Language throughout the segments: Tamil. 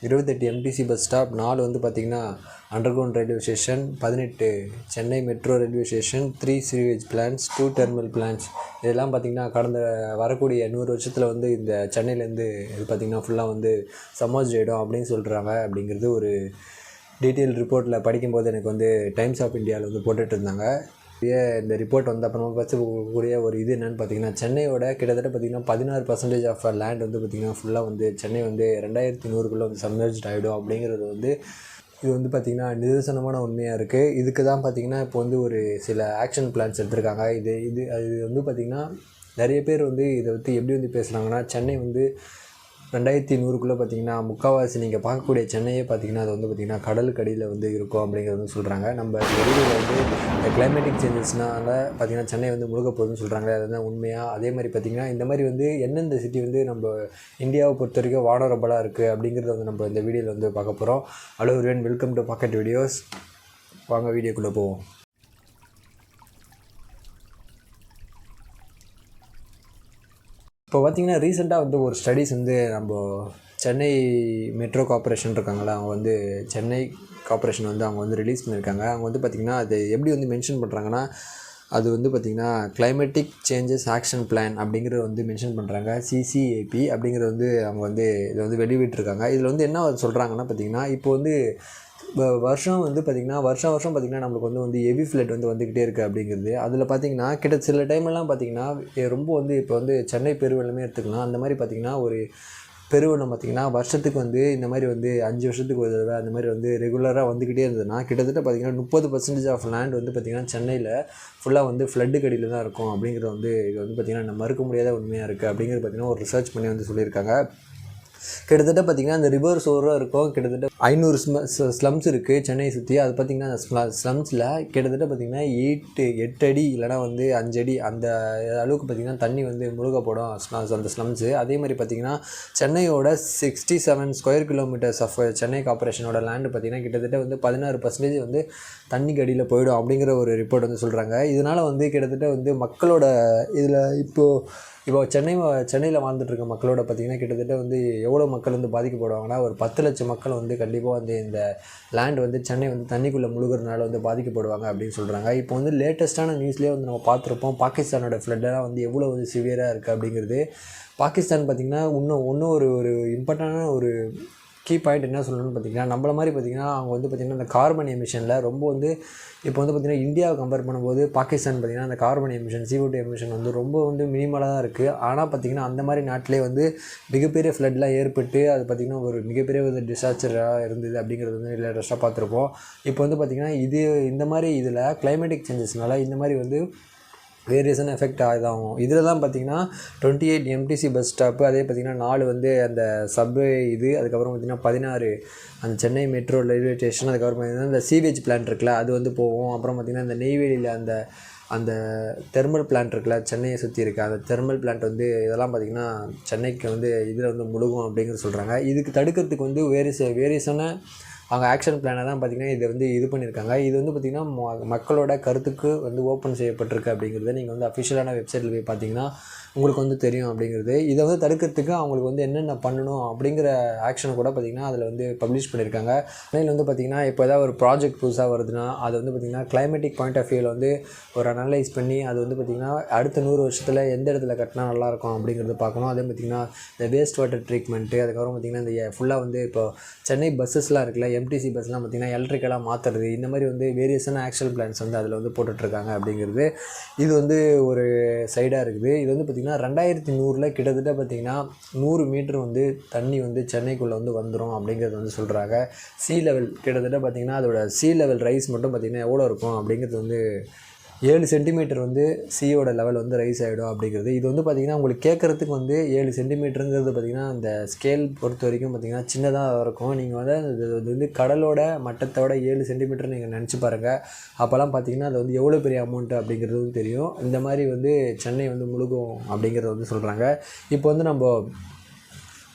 28 எம்டிசி பஸ் ஸ்டாப், 4 வந்து பார்த்திங்கன்னா underground railway station, 18 Chennai metro railway station, 3 sewage plants, 2 terminal plants. இதெல்லாம் பார்த்திங்கன்னா கடந்த வரக்கூடிய 100 வருஷத்தில் வந்து இந்த சென்னையிலேருந்து இது பார்த்திங்கன்னா ஃபுல்லாக வந்து சமர்ஜ் ஆகிடும் அப்படின்னு சொல்கிறாங்க. அப்படிங்கிறது ஒரு டீட்டெயில் ரிப்போர்ட்டில் படிக்கும்போது எனக்கு வந்து டைம்ஸ் ஆஃப் இந்தியாவில் வந்து போட்டுட்டு இருந்தாங்க. இந்த ரிப்போர்ட் வந்து அப்புறமா பார்த்துக்கூடிய ஒரு இது என்னென்னு பார்த்தீங்கன்னா, சென்னையோட கிட்டத்தட்ட பார்த்திங்கன்னா 16% ஆஃப் லேண்ட் வந்து பார்த்திங்கன்னா ஃபுல்லாக வந்து சென்னை வந்து 2100 வந்து சப்மர்ஜ்ட் ஆகிடும் அப்படிங்கிறது வந்து இது வந்து பார்த்திங்கன்னா நிதர்சனமான உண்மையாக இருக்குது. இதுக்கு தான் பார்த்திங்கன்னா இப்போ வந்து ஒரு சில ஆக்ஷன் பிளான்ஸ் எடுத்திருக்காங்க. அது வந்து பார்த்திங்கன்னா நிறைய பேர் வந்து இதை வந்து எப்படி வந்து பேசுகிறாங்கன்னா, சென்னை வந்து 2100 பார்த்திங்கன்னா முக்கால்வாசி நீங்கள் பார்க்கக்கூடிய சென்னையே பார்த்திங்கன்னா அது வந்து பார்த்திங்கன்னா கடலுக்கு அடியில் வந்து இருக்கும் அப்படிங்கிறது வந்து சொல்கிறாங்க. நம்ம வெளியில் வந்து இந்த கிளைமேட்டிக் சேஞ்சஸ்னால பார்த்திங்கன்னா சென்னை வந்து முழுக போகுதுன்னு சொல்கிறாங்க. அதுதான் உண்மையாக. அதே மாதிரி பார்த்திங்கன்னா இந்த மாதிரி வந்து எந்தெந்த சிட்டி வந்து நம்ம இந்தியாவை பொறுத்த வரைக்கும் வானரபலாக இருக்குது அப்படிங்கிறத வந்து நம்ம இந்த வீடியோவில் வந்து பார்க்க போகிறோம். Hello everyone, welcome to pocket videos. வாங்க வீடியோக்குள்ளே போவோம். இப்போ பார்த்திங்கன்னா ரீசெண்டாக வந்து ஒரு ஸ்டடீஸ் வந்து நம்ம சென்னை மெட்ரோ கார்ப்பரேஷன் இருக்காங்களா, அவங்க வந்து சென்னை கார்ப்பரேஷன் வந்து அவங்க வந்து ரிலீஸ் பண்ணியிருக்காங்க. அவங்க வந்து பார்த்திங்கன்னா அது எப்படி வந்து மென்ஷன் பண்ணுறாங்கன்னா, அது வந்து பார்த்திங்கன்னா கிளைமேட்டிக் சேஞ்சஸ் ஆக்ஷன் பிளான் அப்படிங்கிறது வந்து மென்ஷன் பண்ணுறாங்க. சிசிஏபி அப்படிங்கிறது வந்து அவங்க வந்து இதை வந்து வெளியிட்டிருக்காங்க. இதில் வந்து என்ன சொல்கிறாங்கன்னா பார்த்திங்கன்னா, இப்போ வந்து வருஷம் வந்து பார்த்திங்கன்னா வருஷம் பார்த்திங்கன்னா நம்மளுக்கு வந்து ஹெவி ஃப்ளட் வந்து வந்துக்கிட்டே இருக்குது அப்படிங்கிறது. அதில் பார்த்திங்கன்னா சில டைம்லாம் பார்த்திங்கன்னா ரொம்ப வந்து இப்போ வந்து சென்னை பெருவெள்ளமே எடுத்துக்கலாம். அந்த மாதிரி பார்த்திங்கன்னா ஒரு பெருவெள்ளம் பார்த்திங்கன்னா வருஷத்துக்கு வந்து இந்த மாதிரி வந்து 5 வருஷத்துக்கு ஒரு தடவை அந்த மாதிரி வந்து ரெகுலராக வந்துக்கிட்டே இருந்ததுன்னா கிட்டத்தட்ட பார்த்திங்கன்னா 30% ஆஃப் லேண்ட் வந்து பார்த்திங்கன்னா சென்னையில் ஃபுல்லாக வந்து ஃப்ளட்டு கடியில் தான் இருக்கும் அப்படிங்கிறது வந்து இது வந்து பார்த்திங்கன்னா நம்ம மறுக்க முடியாத உண்மையாக இருக்குது அப்படிங்கிறது பார்த்திங்கன்னா ஒரு ரிசர்ச் பண்ணி வந்து சொல்லியிருக்காங்க. கிட்டத்தட்ட பார்த்திங்கன்னா அந்த ரிவர்ஸ் ஓவராக இருக்கும். கிட்டத்தட்ட 500 ஸ்லம்ஸ் இருக்குது சென்னையை சுற்றி. அது பார்த்திங்கன்னா அந்த ஸ்லம்ஸில் கிட்டத்தட்ட பார்த்திங்கன்னா 8 அடி இல்லைனா வந்து 5 அடி அந்த அளவுக்கு பார்த்திங்கன்னா தண்ணி வந்து முழுகப்படும் அந்த ஸ்லம்ஸு. அதே மாதிரி பார்த்திங்கன்னா சென்னையோட 67 ஸ்கொயர் கிலோமீட்டர்ஸ் ஆஃப் சென்னை கார்ப்பரேஷனோட லேண்டு பார்த்திங்கன்னா கிட்டத்தட்ட வந்து 16% வந்து தண்ணிக்கு அடியில் போயிடும் அப்படிங்கிற ஒரு ரிப்போர்ட் வந்து சொல்கிறாங்க. இதனால் வந்து கிட்டத்தட்ட வந்து மக்களோட இதில் இப்போ சென்னையில் வாழ்ந்துட்டுருக்க மக்களோட பார்த்திங்கன்னா கிட்டத்தட்ட வந்து எவ்வளோ மக்கள் வந்து பாதிக்கப்படுவாங்கன்னா ஒரு 10 லட்சம் மக்கள் வந்து கண்டிப்பாக வந்து இந்த லேண்ட் வந்து சென்னை வந்து தண்ணிக்குள்ளே முழுகிறதுனால வந்து பாதிக்கப்படுவாங்க அப்படின்னு சொல்கிறாங்க. இப்போ வந்து லேட்டஸ்ட்டான நியூஸ்லேயே வந்து நம்ம பார்த்துருப்போம் பாகிஸ்தானோட ஃப்ளட்டெல்லாம் வந்து எவ்வளோ வந்து சிவியராக இருக்குது அப்படிங்கிறது. பாகிஸ்தான் பார்த்திங்கன்னா இன்னும் ஒரு இம்பார்ட்டண்டான ஒரு கீ பாயிண்ட் என்ன சொல்லணும்னு பார்த்திங்கன்னா, நம்மள மாதிரி பார்த்திங்கன்னா அவங்க வந்து பார்த்திங்கன்னா அந்த கார்பன் எமிஷனில் ரொம்ப வந்து இப்போ வந்து பார்த்திங்கன்னா இந்தியாவை கம்பேர் பண்ணும்போது பாகிஸ்தான் பார்த்திங்கன்னா அந்த கார்பன் எமிஷன் CO2 எமிஷன் வந்து ரொம்ப வந்து மினிமலாக தான் இருக்குது. ஆனால் பார்த்திங்கன்னா அந்த மாதிரி நாட்டிலே வந்து மிகப்பெரிய ஃப்ளட்லாம் ஏற்பட்டு அது பார்த்திங்கன்னா ஒரு மிகப்பெரிய ஒரு டிசாஸ்டராக இருந்தது அப்படிங்கிறது வந்து லேட்டஸ்ட்டாக பார்த்துருப்போம். இப்போ வந்து பார்த்திங்கன்னா இந்த மாதிரி இதில் கிளைமேட்டிக் சேஞ்சஸ்னால இந்த மாதிரி வந்து வேரியேஷன் எஃபெக்ட் ஆகும். இதில் தான் பார்த்திங்கன்னா 28 எம்டிசி பஸ் ஸ்டாப்பு, அதே பார்த்திங்கன்னா 4 வந்து அந்த சப்வே அதுக்கப்புறம் பார்த்திங்கன்னா 16 அந்த சென்னை மெட்ரோ ரயில்வே ஸ்டேஷன், அதுக்கப்புறம் பார்த்திங்கன்னா இந்த சீவேஜ் பிளான்ட் இருக்குல்ல அது வந்து போகும். அப்புறம் பார்த்திங்கன்னா இந்த நெய்வேலியில் அந்த தெர்மல் பிளான்ட் இருக்குல்ல சென்னையை சுற்றி இருக்குது அந்த தெர்மல் பிளான்ட் வந்து இதெல்லாம் பார்த்திங்கன்னா சென்னைக்கு வந்து இதில் வந்து முழுகும் அப்படிங்கிறது சொல்கிறாங்க. இதுக்கு தடுக்கிறதுக்கு வந்து வேரியஸான அவங்க ஆக்ஷன் பிளானை தான் பார்த்திங்கன்னா இதை வந்து இது பண்ணியிருக்காங்க. இது வந்து பார்த்திங்கன்னா மக்களோட கருத்துக்கு வந்து ஓப்பன் செய்யப்பட்டிருக்கு அப்படிங்கிறத நீங்கள் வந்து அஃபிஷியலான வெப்சைட்டில் போய் பார்த்திங்கன்னா உங்களுக்கு வந்து தெரியும் அப்படிங்கிறது. இதை வந்து தடுக்கிறதுக்கு அவங்களுக்கு வந்து என்னென்ன பண்ணணும் அப்படிங்கிற ஆக்ஷன் கூட பார்த்திங்கன்னா அதில் வந்து பப்ளிஷ் பண்ணியிருக்காங்க. அதில் வந்து பார்த்திங்கன்னா இப்போ ஏதாவது ஒரு ப்ராஜெக்ட் புதுசாக வருதுன்னா அது வந்து பார்த்திங்கன்னா கிளைமேட்டிக் பாயிண்ட் ஆஃப் வியூவில் வந்து ஒரு அனலைஸ் பண்ணி அது வந்து பார்த்திங்கன்னா அடுத்த 100 வருஷத்தில் எந்த இடத்துல கட்டினா நல்லாயிருக்கும் அப்படிங்கிறது பார்க்கணும். அதே பார்த்திங்கன்னா இந்த வேஸ்ட் வாட்டர் ட்ரீட்மெண்ட்டு, அதுக்கப்புறம் பார்த்திங்கன்னா இந்த ஃபுல்லாக வந்து இப்போ சென்னை பஸ்ஸஸ்லாம் இருக்குல்ல எம்டிசி பஸ்லாம் பார்த்திங்கன்னா எலக்ட்ரிக்கலாக மாற்றுறது, இந்த மாதிரி வந்து வேரியஸான ஆக்ஷன் பிளான்ஸ் வந்து அதில் வந்து போட்டுட்ருக்காங்க அப்படிங்கிறது. இது வந்து ஒரு சைடாக இருக்குது. இது வந்து பார்த்திங்கன்னா 2100 கிட்டத்தட்ட பார்த்திங்கன்னா 100 மீட்டர் வந்து தண்ணி வந்து சென்னைக்குள்ளே வந்து வந்துடும் அப்படிங்கிறது வந்து சொல்கிறாங்க. சீ லெவல் கிட்டத்தட்ட பார்த்திங்கன்னா அதோட சீ லெவல் ரைஸ் மட்டும் பார்த்திங்கன்னா எவ்வளோ இருக்கும் அப்படிங்கிறது வந்து 7 சென்டிமீட்டர் வந்து சீயோட லெவல் வந்து ரைஸ் ஆகிடும் அப்படிங்கிறது. இது வந்து பார்த்திங்கன்னா உங்களுக்கு கேட்குறதுக்கு வந்து 7 சென்டிமீட்டருங்கிறது பார்த்திங்கன்னா அந்த ஸ்கேல் பொறுத்த வரைக்கும் பார்த்திங்கன்னா சின்னதாக இருக்கும். நீங்கள் வந்து அது வந்து கடலோட மட்டத்தோட 7 சென்டிமீட்டர் நீங்கள் நினச்சி பாருங்கள். அப்போல்லாம் பார்த்திங்கன்னா அது வந்து எவ்வளோ பெரிய அமௌண்ட்டு அப்படிங்கிறது தெரியும். இந்த மாதிரி வந்து சென்னை வந்து முழுகும் அப்படிங்கிறத வந்து சொல்கிறாங்க. இப்போ வந்து நம்ம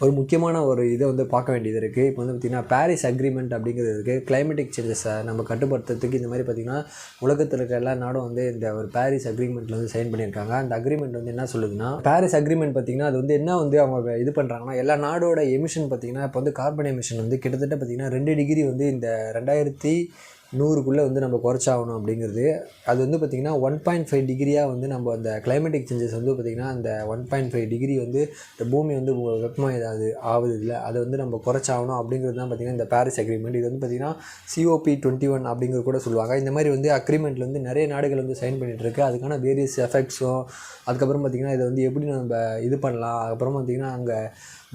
ஒரு முக்கியமான ஒரு இதை வந்து பார்க்க வேண்டியது இருக்குது. இப்போ வந்து பார்த்திங்கன்னா பாரிஸ் அக்ரிமெண்ட் அப்படிங்கிறது இருக்குது. கிளைமேட்டிக் சேஞ்சஸை நம்ம கட்டுப்படுத்துறதுக்கு இந்த மாதிரி பார்த்திங்கன்னா உலகத்தில் இருக்க எல்லா நாடும் வந்து இந்த ஒரு பாரிஸ் அக்ரிமெண்ட்டில் வந்து சைன் பண்ணியிருக்காங்க. அந்த அக்ரிமெண்ட் வந்து என்ன சொல்லுதுன்னா, பாரிஸ் அக்ரிமெண்ட் பார்த்திங்கன்னா அது வந்து என்ன வந்து அவங்க இது பண்ணுறாங்கன்னா, எல்லா நாடோட எமிஷன் பார்த்திங்கன்னா இப்போ வந்து கார்பன் எமிஷன் வந்து கிட்டத்தட்ட பார்த்திங்கன்னா 2 டிகிரி வந்து இந்த 2100க்குள்ளே வந்து நம்ம குறைச்சாகணும் அப்படிங்கிறது. அது வந்து பார்த்திங்கன்னா 1.5 டிகிரியாக வந்து நம்ம அந்த கிளைமேட்டிக் சேஞ்சஸ் வந்து பார்த்திங்கன்னா அந்த 1.5 டிகிரி வந்து இந்த பூமி வந்து வெப்பமாக ஏதாவது ஆகுது இல்லை, அதை வந்து நம்ம குறைச்சாகணும் அப்படிங்கிறது தான் பார்த்திங்கன்னா இந்த பாரிஸ் அக்ரிமெண்ட். இது வந்து பார்த்திங்கன்னா COP21 அப்படிங்கிறது கூட சொல்லுவாங்க. இந்த மாதிரி வந்து அக்ரிமெண்ட்டில் வந்து நிறைய நாடுகள் வந்து சைன் பண்ணிகிட்டு இருக்குது. அதுக்கான வேரியஸ் எஃபெக்ட்ஸும் அதுக்கப்புறம் பார்த்திங்கன்னா இதை வந்து எப்படி நம்ம இது பண்ணலாம், அதுக்கப்புறம் பார்த்திங்கன்னா அங்கே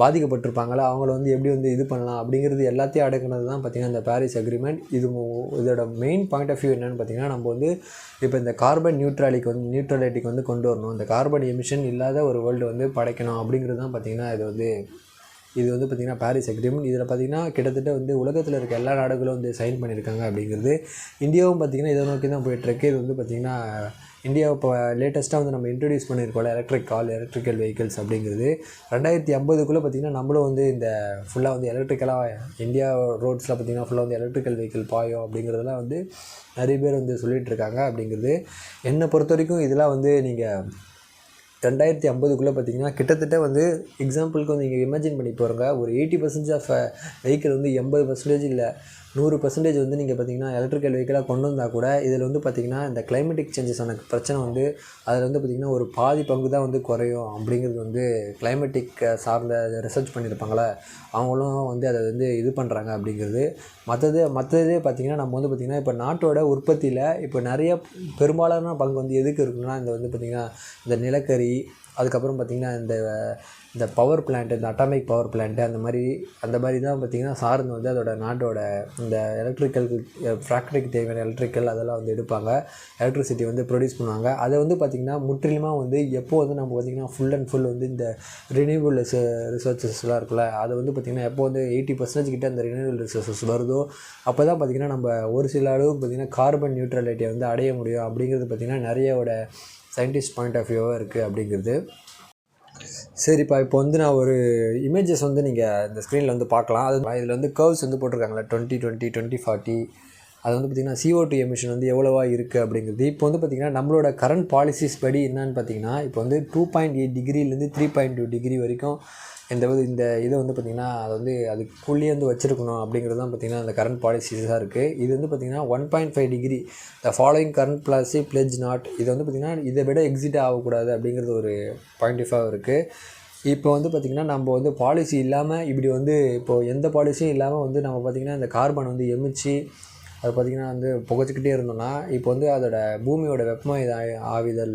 பாதிக்கப்பட்டிருப்பாங்களா அவங்கள வந்து எப்படி வந்து இது பண்ணலாம் அப்படிங்கிறது எல்லாத்தையும் அடக்குனது தான் பார்த்திங்கன்னா இந்த பாரிஸ் அக்ரிமெண்ட். இதோட மெயின் பாயிண்ட் ஆஃப் வியூ என்னென்னு பார்த்திங்கன்னா, நம்ம வந்து இப்போ இந்த கார்பன் நியூட்ரலிட்டிக்கு வந்து கொண்டு வரணும், இந்த கார்பன் எமிஷன் இல்லாத ஒரு வேர்ல்டு வந்து படைக்கணும் அப்படிங்கிறது தான் பார்த்திங்கன்னா இது வந்து பார்த்திங்கன்னா பாரிஸ் அக்ரிமெண்ட். இதில் பார்த்திங்கன்னா கிட்டத்தட்ட வந்து உலகத்தில் இருக்க எல்லா நாடுகளும் வந்து சைன் பண்ணியிருக்காங்க அப்படிங்கிறது. இந்தியாவும் பார்த்திங்கன்னா இதை நோக்கி தான் போயிட்டுருக்கு. இது வந்து பார்த்திங்கன்னா இந்தியாவை இப்போ லேட்டஸ்ட்டாக வந்து நம்ம இன்ட்ரடியூஸ் பண்ணியிருக்கோம் எலக்ட்ரிக்கல் வெஹிக்கிள்ஸ் அப்படிங்கிறது. 2050க்குள்ளே பார்த்திங்கன்னா நம்மளும் வந்து இந்த ஃபுல்லாக வந்து எலக்ட்ரிக்கலாக இந்தியா ரோட்ஸில் பார்த்திங்கன்னா ஃபுல்லாக வந்து எலக்ட்ரிக்கல் வெஹிக்கிள் பாயும் அப்படிங்கிறதுலாம் வந்து நிறைய பேர் வந்து சொல்லிகிட்டு இருக்காங்க அப்படிங்கிறது. என்னை பொறுத்த வரைக்கும் இதெல்லாம் வந்து நீங்கள் 2050க்குள்ளே பார்த்திங்கன்னா கிட்டத்தட்ட வந்து எக்ஸாம்பிளுக்கு வந்து நீங்கள் இமேஜின் பண்ணி போகிறங்க, ஒரு 80% ஆஃப் வெஹிக்கிள் வந்து 80% இல்லை 100% வந்து நீங்கள் பார்த்திங்கன்னா எலக்ட்ரிக்கல் வெஹிக்கிளாக கொண்டு வந்தால் கூட இதில் வந்து பார்த்திங்கன்னா இந்த கிளைமேட்டிக் சேஞ்சஸான பிரச்சனை வந்து அதில் வந்து பார்த்திங்கன்னா ஒரு பாதி பங்கு தான் வந்து குறையும் அப்படிங்கிறது வந்து கிளைமேட்டிக் சார்ந்த ரிசர்ச் பண்ணியிருப்பாங்களே அவங்களும் வந்து அதை வந்து இது பண்ணுறாங்க அப்படிங்கிறது. மற்றதே பார்த்திங்கன்னா நம்ம வந்து பார்த்திங்கன்னா இப்போ நாட்டோட உற்பத்தியில் இப்போ நிறைய பெரும்பாலான பங்கு வந்து எதுக்கு இருக்குன்னா இந்த வந்து பார்த்திங்கன்னா இந்த நிலக்கரி, அதுக்கப்புறம் பார்த்திங்கன்னா இந்த பவர் பிளான்ட்டு, இந்த அட்டாமிக் பவர் பிளான்ட்டு அந்த மாதிரி தான் பார்த்திங்கன்னா சார்ந்து வந்து அதோட நாட்டோட இந்த ஃபேக்ட்ரிக்கு தேவையான எலக்ட்ரிக்கல் அதெல்லாம் வந்து எடுப்பாங்க, எலக்ட்ரிசிட்டி வந்து ப்ரொடியூஸ் பண்ணுவாங்க. அதை வந்து பார்த்திங்கன்னா முற்றிலுமாக வந்து எப்போ வந்து நம்ம பார்த்திங்கன்னா ஃபுல் அண்ட் ஃபுல் வந்து இந்த ரினியூவபிள் ரிசோர்ஸஸ்லாம் இருக்குல்ல, அதை வந்து பார்த்திங்கன்னா எப்போ வந்து 80% கிட்ட அந்த ரினியூவபிள் ரிசோர்ஸஸ் வருதோ அப்போ தான் பார்த்திங்கன்னா நம்ம ஒரு சில அளவுக்கு பார்த்திங்கன்னா கார்பன் நியூட்ரலிட்டியை வந்து அடைய முடியும் அப்படிங்கிறது பார்த்திங்கன்னா நிறையோட சயின்டிஸ்ட் பாயிண்ட் ஆஃப் வியூவாக இருக்குது அப்படிங்கிறது. சரிப்பா, இப்போ வந்து நான் ஒரு இமேஜஸ் வந்து நீங்கள் இந்த ஸ்க்ரீனில் வந்து பார்க்கலாம். இதில் வந்து கர்வ்ஸ் வந்து போட்டிருக்காங்களா 2020 2040 அது வந்து பார்த்திங்கன்னா CO2 எமிஷன் வந்து எவ்வளோவா இருக்குது அப்படிங்கிறது. இப்போ வந்து பார்த்திங்கன்னா நம்மளோட கரண்ட் பாலிசிஸ் படி என்னன்னு பார்த்திங்கன்னா இப்போ வந்து 2.8 டிகிரிலேருந்து 3.2 டிகிரி வரைக்கும் இந்த இதை வந்து பார்த்திங்கன்னா அது வந்து அதுக்குள்ளேயே வந்து வச்சுருக்கணும் அப்படிங்கிறது தான் பார்த்திங்கன்னா அந்த கரண்ட் பாலிசிஸாக இருக்குது. இது வந்து பார்த்திங்கன்னா 1.5 degree the following current policy pledge not, இது வந்து பார்த்திங்கன்னா இதை விட எக்ஸிட் ஆகக்கூடாது அப்படிங்கிறது ஒரு பாயிண்ட் ஆஃபாக இருக்குது. இப்போ வந்து பார்த்திங்கன்னா நம்ம வந்து பாலிசி இல்லாமல் இப்படி வந்து இப்போது எந்த பாலிசியும் இல்லாமல் வந்து நம்ம பார்த்திங்கன்னா இந்த கார்பன் வந்து எமிச்சு அது பார்த்திங்கன்னா வந்து புகைச்சிக்கிட்டே இருந்தோம்னா இப்போ வந்து அதோட பூமியோட வெப்பமய ஆவிதல்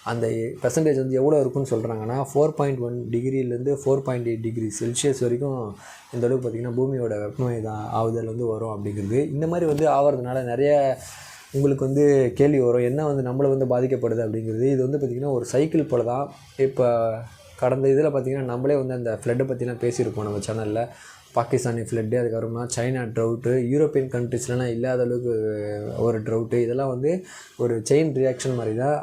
அந்த பெர்சன்டேஜ் வந்து எவ்வளோ இருக்குன்னு சொல்கிறாங்கன்னா 4.1 டிகிரிலேருந்து 4.8 டிகிரி செல்சியஸ் வரைக்கும் இந்த அளவுக்கு பார்த்திங்கன்னா பூமியோட வெப்பமய ஆவுதல் வந்து வரும் அப்படிங்கிறது. இந்த மாதிரி வந்து ஆகிறதுனால நிறைய உங்களுக்கு வந்து கேள்வி வரும், என்ன வந்து நம்மளை வந்து பாதிக்கப்படுது அப்படிங்கிறது. இது வந்து பார்த்திங்கன்னா ஒரு சைக்கிள் போல் தான். இப்போ கடந்த இதில் பார்த்திங்கன்னா நம்மளே வந்து அந்த ஃப்ளட்டை பற்றிலாம் பேசியிருப்போம் நம்ம சேனலில். பாகிஸ்தானி ஃப்ளட்டு, அதுக்கப்புறமா சைனா ட்ரவுட்டு, யூரோப்பியன் கண்ட்ரிஸ்லாம் இல்லாத அளவுக்கு ஒரு ட்ரவுட்டு, இதெல்லாம் வந்து ஒரு செயின் ரியாக்ஷன் மாதிரி தான்.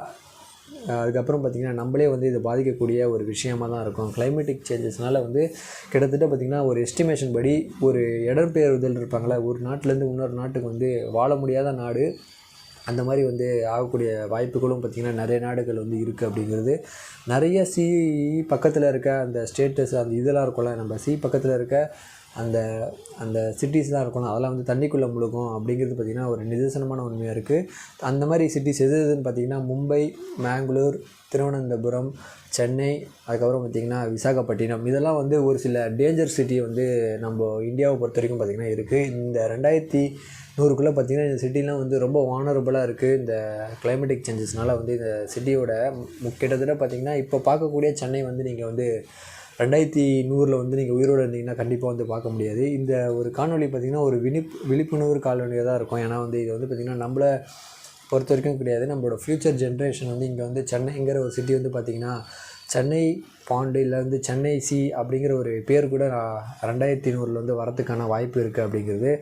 அதுக்கப்புறம் பார்த்திங்கன்னா நம்மளே வந்து இது பாதிக்கக்கூடிய ஒரு விஷயமாக தான் இருக்கும். கிளைமேட்டிக் சேஞ்சஸ்னால் வந்து கிட்டத்தட்ட பார்த்திங்கன்னா ஒரு எஸ்டிமேஷன் படி ஒரு இடம்பெயர்தல் இருப்பாங்களே, ஒரு நாட்டிலேருந்து இன்னொரு நாட்டுக்கு வந்து வாழ முடியாத நாடு அந்த மாதிரி வந்து ஆகக்கூடிய வாய்ப்புகளும் பார்த்திங்கன்னா நிறைய நாடுகள் வந்து இருக்குது அப்படிங்கிறது. நிறைய பக்கத்தில் இருக்க அந்த ஸ்டேட்டஸ் அந்த இதெல்லாம் இருக்கும்ல, நம்ம பக்கத்தில் இருக்க அந்த சிட்டிஸ் தான் இருக்கணும், அதெல்லாம் வந்து தண்ணிக்குள்ளே முழுகும் அப்படிங்கிறது பார்த்திங்கன்னா ஒரு நிதர்சனமான உண்மையாக இருக்குது. அந்த மாதிரி சிட்டிஸ் எதுன்னு பார்த்திங்கன்னா மும்பை, மேங்களூர், திருவனந்தபுரம், சென்னை, அதுக்கப்புறம் பார்த்திங்கன்னா விசாகப்பட்டினம், இதெல்லாம் வந்து ஒரு சில டேஞ்சர் சிட்டி வந்து நம்ம இந்தியாவை பொறுத்த வரைக்கும் பார்த்திங்கன்னா இருக்குது. இந்த 2100க்குள்ளே பார்த்திங்கன்னா இந்த சிட்டிலாம் வந்து ரொம்ப வானரபுளாக இருக்குது. இந்த கிளைமேட்டிக் சேஞ்சஸ்னால் வந்து இந்த சிட்டியோட கிட்டத்தட்ட பார்த்திங்கன்னா இப்போ பார்க்கக்கூடிய சென்னை வந்து நீங்கள் வந்து 2100 வந்து நீங்கள் உயிரோடு இருந்தீங்கன்னா கண்டிப்பாக வந்து பார்க்க முடியாது. இந்த ஒரு காணொலி பார்த்திங்கன்னா ஒரு விழிப்புணர்வு காணொலியாக தான் இருக்கும். ஏன்னா வந்து இது வந்து பார்த்திங்கன்னா நம்மளை பொறுத்த வரைக்கும் கிடையாது, நம்மளோட ஃப்யூச்சர் ஜென்ரேஷன் வந்து இங்கே வந்து சென்னைங்கிற ஒரு சிட்டி வந்து பார்த்திங்கன்னா சென்னை பாண்டு இல்லை வந்து சென்னை சி அப்படிங்கிற ஒரு பேர் கூட 2100 வந்து வரத்துக்கான வாய்ப்பு இருக்குது அப்படிங்கிறது.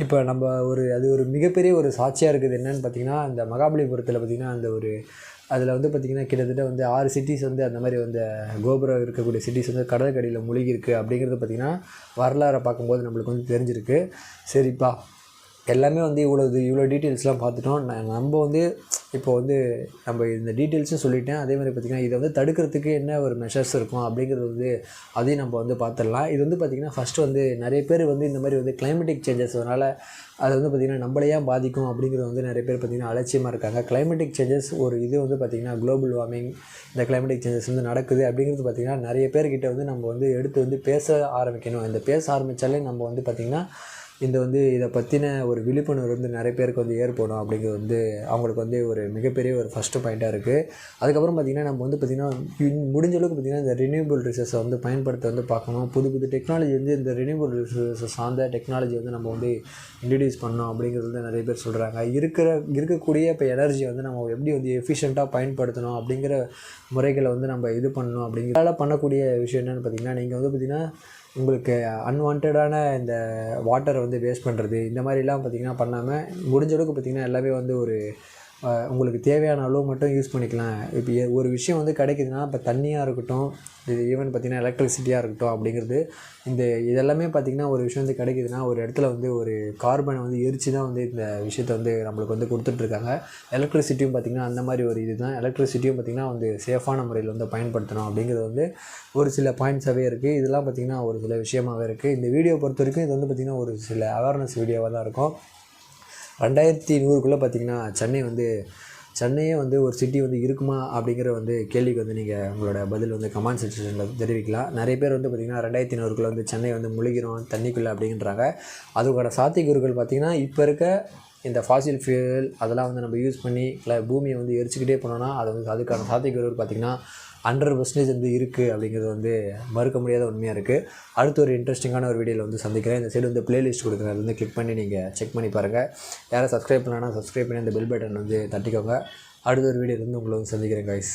இப்போ நம்ம அது ஒரு மிகப்பெரிய ஒரு சாட்சியாக இருக்குது. என்னென்னு பார்த்திங்கன்னா இந்த மகாபலிபுரத்தில் பார்த்திங்கன்னா அந்த ஒரு அதில் வந்து பார்த்திங்கன்னா கிட்டத்தட்ட வந்து 6 சிட்டிஸ் வந்து அந்த மாதிரி வந்து கோபுரம் இருக்கக்கூடிய சிட்டிஸ் வந்து கடற்கரையில் முழுகிருக்கு அப்படிங்கிறது பார்த்திங்கன்னா வரலாறை பார்க்கும்போது நம்மளுக்கு வந்து தெரிஞ்சிருக்கு. சரிப்பா, எல்லாமே வந்து இவ்வளோ டீட்டெயில்ஸ்லாம் பார்த்துட்டோம். நம்ம வந்து இப்போ வந்து நம்ம இந்த டீட்டெயில்ஸும் சொல்லிட்டேன். அதே மாதிரி பார்த்திங்கன்னா இதை வந்து தடுக்கிறதுக்கு என்ன ஒரு மெஷர்ஸ் இருக்கும் அப்படிங்கிறது வந்து அதையும் நம்ம வந்து பார்த்துடலாம். இது வந்து பார்த்திங்கன்னா ஃபஸ்ட்டு வந்து நிறைய பேர் வந்து இந்த மாதிரி வந்து கிளைமேட்டிக் சேஞ்சஸ் அதனால் அது வந்து பார்த்திங்கன்னா நம்மளை ஏன் பாதிக்கும் அப்படிங்கிறது வந்து நிறைய பேர் பார்த்திங்கன்னா அலட்சியமாக இருக்காங்க. கிளைமேட்டிக் சேஞ்சஸ் ஒரு இது வந்து பார்த்திங்கன்னா குளோபல் வார்மிங், இந்த கிளைமேட்டிக் சேஞ்சஸ் வந்து நடக்குது அப்படிங்கிறது பார்த்திங்கன்னா நிறைய பேர்கிட்ட வந்து நம்ம வந்து எடுத்து வந்து பேச ஆரம்பிக்கணும். இந்த பேச ஆரம்பித்தாலே நம்ம வந்து பார்த்திங்கன்னா இதை பற்றின ஒரு விழிப்புணர்வு வந்து நிறைய பேருக்கு வந்து ஏற்படும் அப்படிங்கிறது வந்து அவங்களுக்கு வந்து ஒரு மிகப்பெரிய ஒரு ஃபஸ்ட்டு பாயிண்ட்டாக இருக்குது. அதுக்கப்புறம் பார்த்திங்கன்னா நம்ம வந்து பார்த்திங்கன்னா முடிஞ்ச அளவுக்கு பார்த்திங்கன்னா இந்த ரினியூவபிள் ரிசோர்ஸை வந்து பயன்படுத்த வந்து பார்க்கணும். புது டெக்னாலஜி வந்து இந்த ரினியூவபிள் ரிசோர்ஸஸ் சார்ந்த டெக்னாலஜி வந்து நம்ம வந்து இன்ட்ரடியூஸ் பண்ணணும் அப்படிங்கிறது வந்து நிறைய பேர் சொல்கிறாங்க. இருக்கக்கூடிய இப்போ எனர்ஜியை வந்து நம்ம எப்படி வந்து எஃபிஷியண்ட்டாக பயன்படுத்தணும் அப்படிங்கிற முறைகளை வந்து நம்ம இது பண்ணணும். அப்படிங்கிறதால பண்ணக்கூடிய விஷயம் என்னென்னு பார்த்திங்கன்னா, நீங்கள் வந்து பார்த்திங்கன்னா உங்களுக்கு அன்வான்டான இந்த வாட்டரை வந்து வேஸ்ட் பண்ணுறது இந்த மாதிரிலாம் பார்த்திங்கன்னா பண்ணாமல் முடிஞ்ச அளவுக்கு பார்த்திங்கன்னா எல்லாமே வந்து ஒரு உங்களுக்கு தேவையான அளவு மட்டும் யூஸ் பண்ணிக்கலாம். இப்போ ஒரு விஷயம் வந்து கிடைக்குதுன்னா இப்போ தண்ணியாக இருக்கட்டும், இது ஈவன் பார்த்திங்கன்னா எலக்ட்ரிசிட்டியாக இருக்கட்டும் அப்படிங்கிறது இதெல்லாமே பார்த்திங்கன்னா ஒரு விஷயம் வந்து கிடைக்குதுன்னா ஒரு இடத்துல வந்து ஒரு கார்பனை வந்து எரித்து தான் வந்து இந்த விஷயத்தை வந்து நம்மளுக்கு வந்து கொடுத்துட்ருக்காங்க. எலக்ட்ரிசிட்டியும் பார்த்திங்கன்னா அந்த மாதிரி ஒரு இது தான். எலக்ட்ரிசிட்டியும் பார்த்திங்கன்னா வந்து சேஃபான முறையில் வந்து பயன்படுத்தணும் அப்படிங்கிறது வந்து ஒரு சில பாயிண்ட்ஸாகவே இருக்குது. இதெல்லாம் பார்த்திங்கன்னா ஒரு சில விஷயமாகவே இருக்குது. இந்த வீடியோ பொறுத்த வரைக்கும் இது வந்து பார்த்திங்கன்னா ஒரு சில அவேர்னஸ் வீடியோவாக தான் இருக்கும். 2100 பார்த்திங்கன்னா சென்னையே வந்து ஒரு சிட்டி வந்து இருக்குமா அப்படிங்கிற வந்து கேள்விக்கு வந்து நீங்கள் உங்களோட பதில் வந்து கமெண்ட் செக்ஷனில் தெரிவிக்கலாம். நிறைய பேர் வந்து பார்த்திங்கன்னா 2100 வந்து சென்னை வந்து முழுகிறோம் தண்ணிக்குள்ளே அப்படின்றாங்க. அதுக்கான சாத்தியக்கூறுகள் பார்த்திங்கன்னா இப்போ இருக்க இந்த ஃபாசில் ஃபியூல் அதெல்லாம் வந்து நம்ம யூஸ் பண்ணி பூமியை வந்து எரிச்சிக்கிட்டே போனோன்னா அதுக்கான சாத்தியக்கூறுகள் பார்த்திங்கன்னா 100% வந்து இருக்குது அப்படிங்கிறது வந்து மறுக்க முடியாத உண்மையாக இருக்குது. அடுத்து ஒரு இன்ட்ரெஸ்டிங்கான ஒரு வீடியோவில் வந்து சந்திக்கிறேன். இந்த சைடு வந்து பிளேலிஸ்ட் கொடுக்குறேன், அது வந்து கிளிக் பண்ணி நீங்கள் செக் பண்ணி பாருங்கள். யாரும் சப்ஸ்கிரைப் பண்ணலன்னா சப்ஸ்கிரைப் பண்ணி அந்த பெல் பட்டன் வந்து தட்டிக்கோங்க. அடுத்த ஒரு வீடியோவில் வந்து உங்களை வந்து சந்திக்கிறேன் கைஸ்.